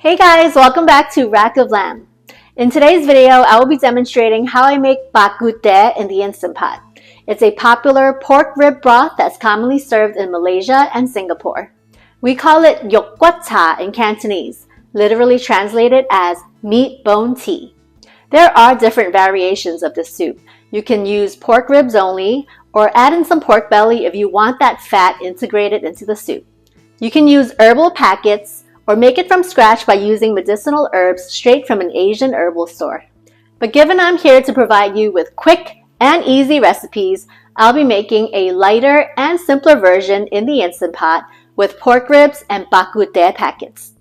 Hey guys, welcome back to rackoflam. In today's video, I will be demonstrating how I make Bak Kut Teh in the Instant Pot. It's a popular pork rib broth that's commonly served in Malaysia and Singapore. We call it COOKWARE in Cantonese, literally translated as meat bone tea. There are different variations of this soup. You can use pork ribs only, or add in some pork belly if you want that fat integrated into the soup. You can use herbal packets, or make it from scratch by using medicinal herbs straight from an Asian herbal store. But given I'm here to provide you with quick and easy recipes, I'll be making a lighter and simpler version in the Instant Pot with pork ribs and Bak Kut Teh packets.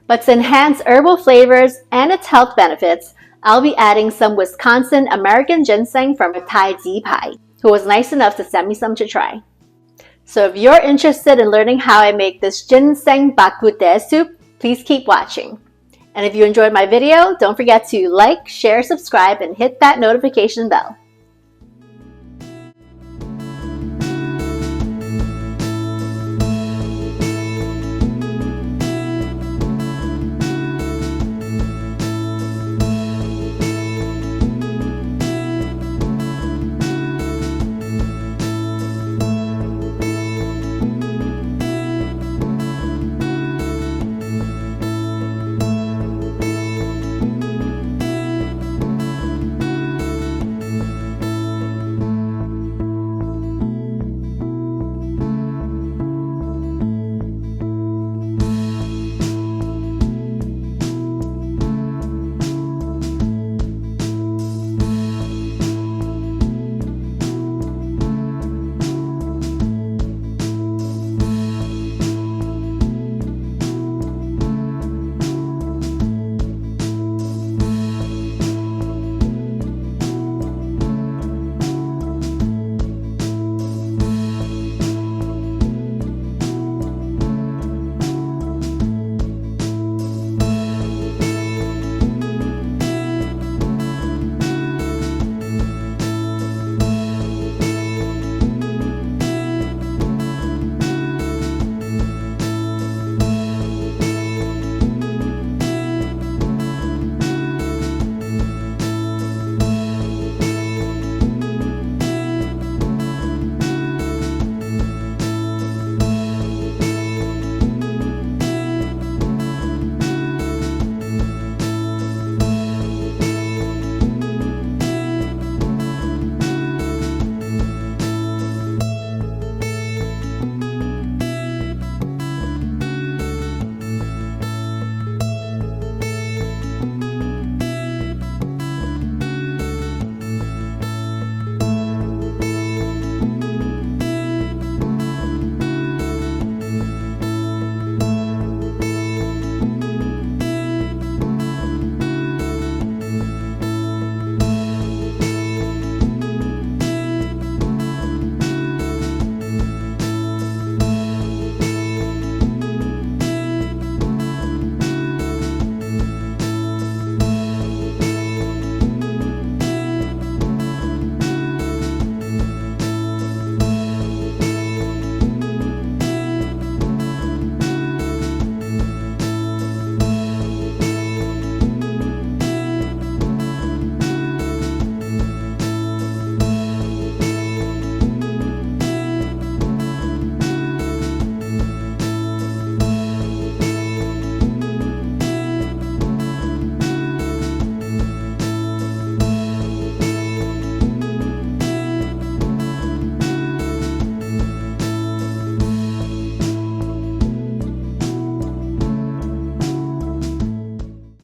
But to enhance herbal flavors and its health benefits, I'll be adding some Wisconsin American ginseng from a Thai Pai, who was nice enough to send me some to try. So if you're interested in learning how I make this ginseng Bak Kut Teh soup, please keep watching. And if you enjoyed my video, don't forget to like, share, subscribe, and hit that notification bell.